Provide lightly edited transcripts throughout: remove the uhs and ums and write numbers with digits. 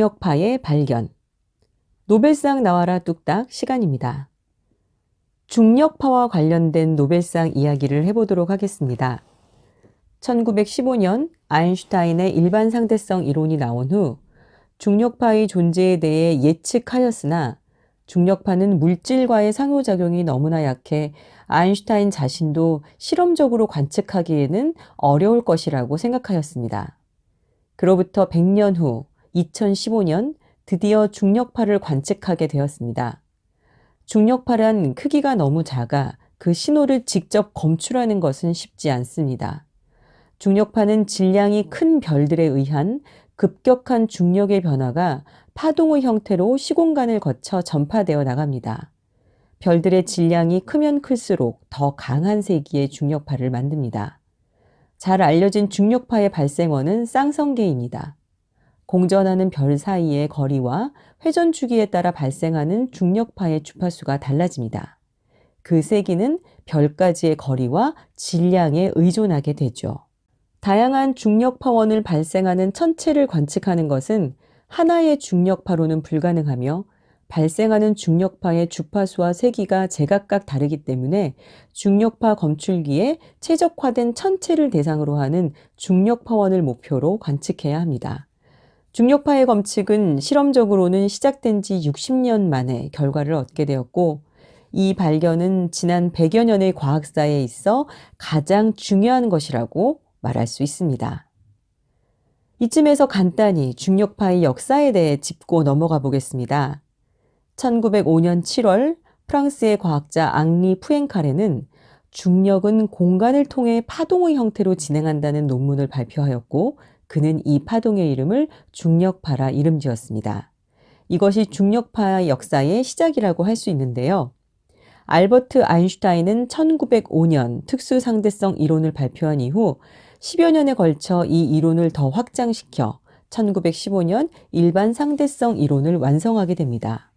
중력파의 발견. 노벨상 나와라 뚝딱 시간입니다. 중력파와 관련된 노벨상 이야기를 해보도록 하겠습니다. 1915년 아인슈타인의 일반 상대성 이론이 나온 후 중력파의 존재에 대해 예측하였으나 중력파는 물질과의 상호작용이 너무나 약해 아인슈타인 자신도 실험적으로 관측하기에는 어려울 것이라고 생각하였습니다. 그로부터 100년 후 2015년 드디어 중력파를 관측하게 되었습니다. 중력파란 크기가 너무 작아 그 신호를 직접 검출하는 것은 쉽지 않습니다. 중력파는 질량이 큰 별들에 의한 급격한 중력의 변화가 파동의 형태로 시공간을 거쳐 전파되어 나갑니다. 별들의 질량이 크면 클수록 더 강한 세기의 중력파를 만듭니다. 잘 알려진 중력파의 발생원은 쌍성계입니다. 공전하는 별 사이의 거리와 회전 주기에 따라 발생하는 중력파의 주파수가 달라집니다. 그 세기는 별까지의 거리와 질량에 의존하게 되죠. 다양한 중력파원을 발생하는 천체를 관측하는 것은 하나의 중력파로는 불가능하며 발생하는 중력파의 주파수와 세기가 제각각 다르기 때문에 중력파 검출기에 최적화된 천체를 대상으로 하는 중력파원을 목표로 관측해야 합니다. 중력파의 검측은 실험적으로는 시작된 지 60년 만에 결과를 얻게 되었고, 이 발견은 지난 100여 년의 과학사에 있어 가장 중요한 것이라고 말할 수 있습니다. 이쯤에서 간단히 중력파의 역사에 대해 짚고 넘어가 보겠습니다. 1905년 7월 프랑스의 과학자 앙리 푸엥카레는 중력은 공간을 통해 파동의 형태로 진행한다는 논문을 발표하였고, 그는 이 파동의 이름을 중력파라 이름 지었습니다. 이것이 중력파 역사의 시작이라고 할 수 있는데요. 알버트 아인슈타인은 1905년 특수상대성 이론을 발표한 이후 10여 년에 걸쳐 이 이론을 더 확장시켜 1915년 일반 상대성 이론을 완성하게 됩니다.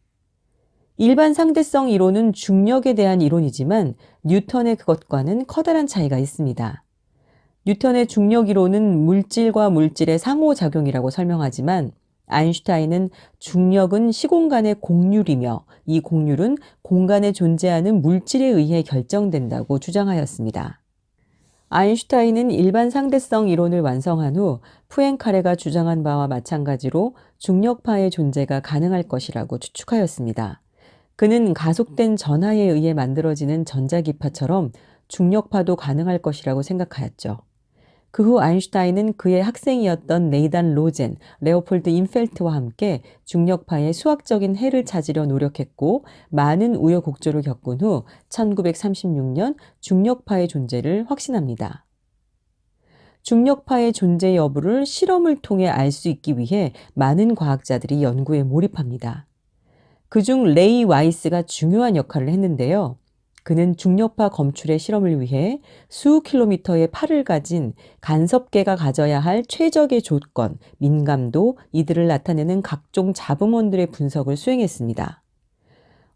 일반 상대성 이론은 중력에 대한 이론이지만 뉴턴의 그것과는 커다란 차이가 있습니다. 뉴턴의 중력 이론은 물질과 물질의 상호작용이라고 설명하지만 아인슈타인은 중력은 시공간의 곡률이며 이 곡률은 공간에 존재하는 물질에 의해 결정된다고 주장하였습니다. 아인슈타인은 일반 상대성 이론을 완성한 후 푸엥카레가 주장한 바와 마찬가지로 중력파의 존재가 가능할 것이라고 추측하였습니다. 그는 가속된 전하에 의해 만들어지는 전자기파처럼 중력파도 가능할 것이라고 생각하였죠. 그 후 아인슈타인은 그의 학생이었던 네이단 로젠, 레오폴드 인펠트와 함께 중력파의 수학적인 해를 찾으려 노력했고 많은 우여곡절을 겪은 후 1936년 중력파의 존재를 확신합니다. 중력파의 존재 여부를 실험을 통해 알 수 있기 위해 많은 과학자들이 연구에 몰입합니다. 그중 레이 와이스가 중요한 역할을 했는데요. 그는 중력파 검출의 실험을 위해 수 킬로미터의 팔을 가진 간섭계가 가져야 할 최적의 조건, 민감도, 이들을 나타내는 각종 잡음원들의 분석을 수행했습니다.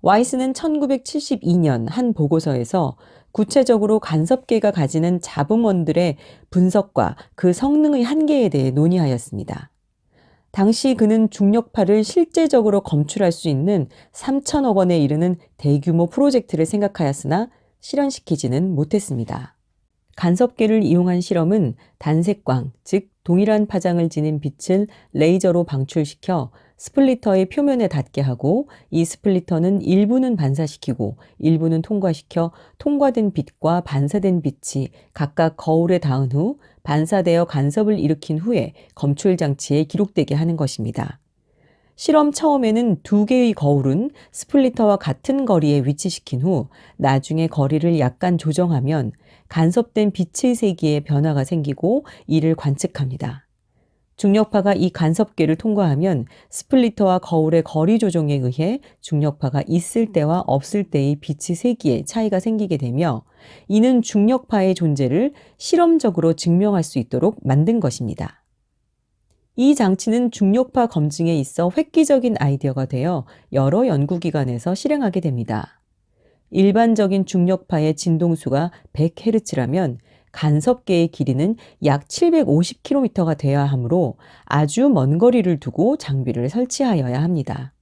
와이스는 1972년 한 보고서에서 구체적으로 간섭계가 가지는 잡음원들의 분석과 그 성능의 한계에 대해 논의하였습니다. 당시 그는 중력파를 실제적으로 검출할 수 있는 3천억 원에 이르는 대규모 프로젝트를 생각하였으나 실현시키지는 못했습니다. 간섭계를 이용한 실험은 단색광, 즉 동일한 파장을 지닌 빛을 레이저로 방출시켜 스플리터의 표면에 닿게 하고 이 스플리터는 일부는 반사시키고 일부는 통과시켜 통과된 빛과 반사된 빛이 각각 거울에 닿은 후 반사되어 간섭을 일으킨 후에 검출 장치에 기록되게 하는 것입니다. 실험 처음에는 두 개의 거울은 스플리터와 같은 거리에 위치시킨 후 나중에 거리를 약간 조정하면 간섭된 빛의 세기에 변화가 생기고 이를 관측합니다. 중력파가 이 간섭계를 통과하면 스플리터와 거울의 거리 조정에 의해 중력파가 있을 때와 없을 때의 빛의 세기에 차이가 생기게 되며 이는 중력파의 존재를 실험적으로 증명할 수 있도록 만든 것입니다. 이 장치는 중력파 검증에 있어 획기적인 아이디어가 되어 여러 연구기관에서 실행하게 됩니다. 일반적인 중력파의 진동수가 100Hz라면 간섭계의 길이는 약 750km가 되어야 하므로 아주 먼 거리를 두고 장비를 설치하여야 합니다.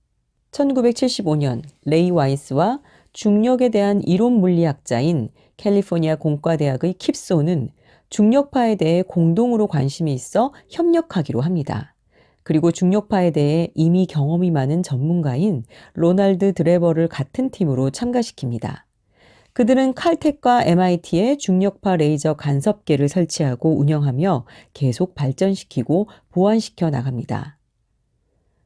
1975년 레이 와이스와 중력에 대한 이론 물리학자인 캘리포니아 공과대학의 킵소는 중력파에 대해 공동으로 관심이 있어 협력하기로 합니다. 그리고 중력파에 대해 이미 경험이 많은 전문가인 로널드 드레버를 같은 팀으로 참가시킵니다. 그들은 칼텍과 MIT에 중력파 레이저 간섭계를 설치하고 운영하며 계속 발전시키고 보완시켜 나갑니다.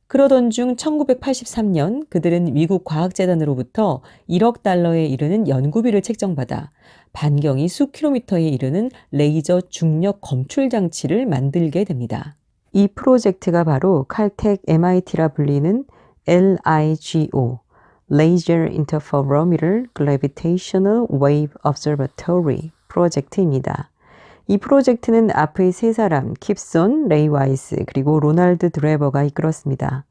그러던 중 1983년 그들은 미국 과학재단으로부터 1억 달러에 이르는 연구비를 책정받아 반경이 수 킬로미터에 이르는 레이저 중력 검출 장치를 만들게 됩니다. 이 프로젝트가 바로 칼텍 MIT라 불리는 LIGO, Laser Interferometer Gravitational Wave Observatory 프로젝트입니다. 이 프로젝트는 앞의 세 사람, 킵손, 레이 와이스, 그리고 로널드 드레버가 이끌었습니다.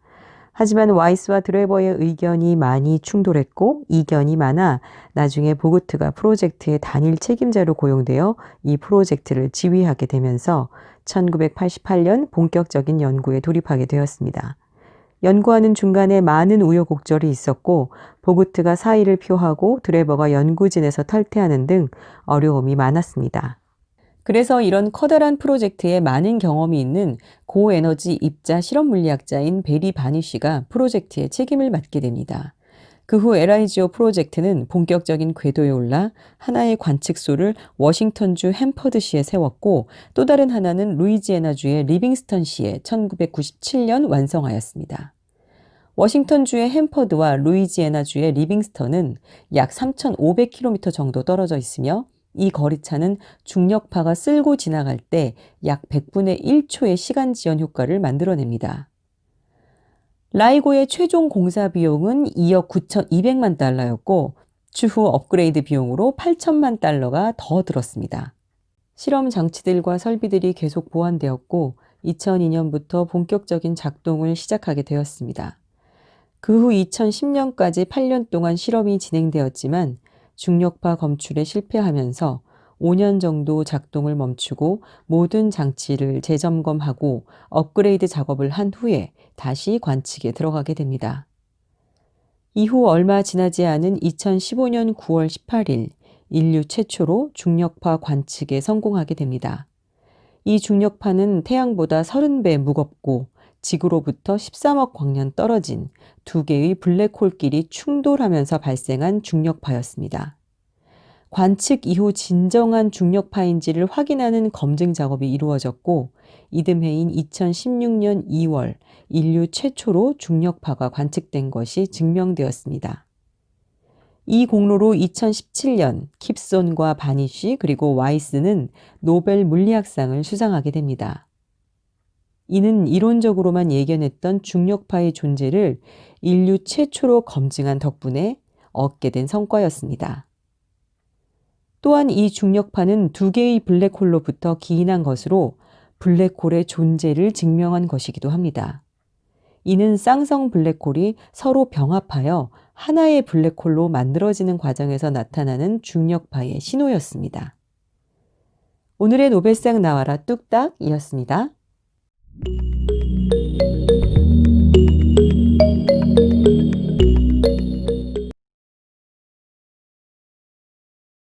하지만 와이스와 드레버의 의견이 많이 충돌했고 이견이 많아 나중에 보그트가 프로젝트의 단일 책임자로 고용되어 이 프로젝트를 지휘하게 되면서 1988년 본격적인 연구에 돌입하게 되었습니다. 연구하는 중간에 많은 우여곡절이 있었고 보그트가 사의를 표하고 드레버가 연구진에서 탈퇴하는 등 어려움이 많았습니다. 그래서 이런 커다란 프로젝트에 많은 경험이 있는 고에너지 입자 실험 물리학자인 베리 바니쉬가 프로젝트의 책임을 맡게 됩니다. 그 후 LIGO 프로젝트는 본격적인 궤도에 올라 하나의 관측소를 워싱턴주 햄퍼드시에 세웠고 또 다른 하나는 루이지애나주의 리빙스턴시에 1997년 완성하였습니다. 워싱턴주의 햄퍼드와 루이지애나주의 리빙스턴은 약 3,500km 정도 떨어져 있으며 이 거리차는 중력파가 쓸고 지나갈 때 약 100분의 1초의 시간 지연 효과를 만들어냅니다. 라이고의 최종 공사 비용은 2억 9,200만 달러였고 추후 업그레이드 비용으로 8천만 달러가 더 들었습니다. 실험 장치들과 설비들이 계속 보완되었고 2002년부터 본격적인 작동을 시작하게 되었습니다. 그 후 2010년까지 8년 동안 실험이 진행되었지만 중력파 검출에 실패하면서 5년 정도 작동을 멈추고 모든 장치를 재점검하고 업그레이드 작업을 한 후에 다시 관측에 들어가게 됩니다. 이후 얼마 지나지 않은 2015년 9월 18일 인류 최초로 중력파 관측에 성공하게 됩니다. 이 중력파는 태양보다 30배 무겁고 지구로부터 13억 광년 떨어진 두 개의 블랙홀끼리 충돌하면서 발생한 중력파였습니다. 관측 이후 진정한 중력파인지를 확인하는 검증 작업이 이루어졌고 이듬해인 2016년 2월 인류 최초로 중력파가 관측된 것이 증명되었습니다. 이 공로로 2017년 킵손과 바니쉬 그리고 와이스는 노벨 물리학상을 수상하게 됩니다. 이는 이론적으로만 예견했던 중력파의 존재를 인류 최초로 검증한 덕분에 얻게 된 성과였습니다. 또한 이 중력파는 두 개의 블랙홀로부터 기인한 것으로 블랙홀의 존재를 증명한 것이기도 합니다. 이는 쌍성 블랙홀이 서로 병합하여 하나의 블랙홀로 만들어지는 과정에서 나타나는 중력파의 신호였습니다. 오늘의 노벨상 나와라 뚝딱이었습니다.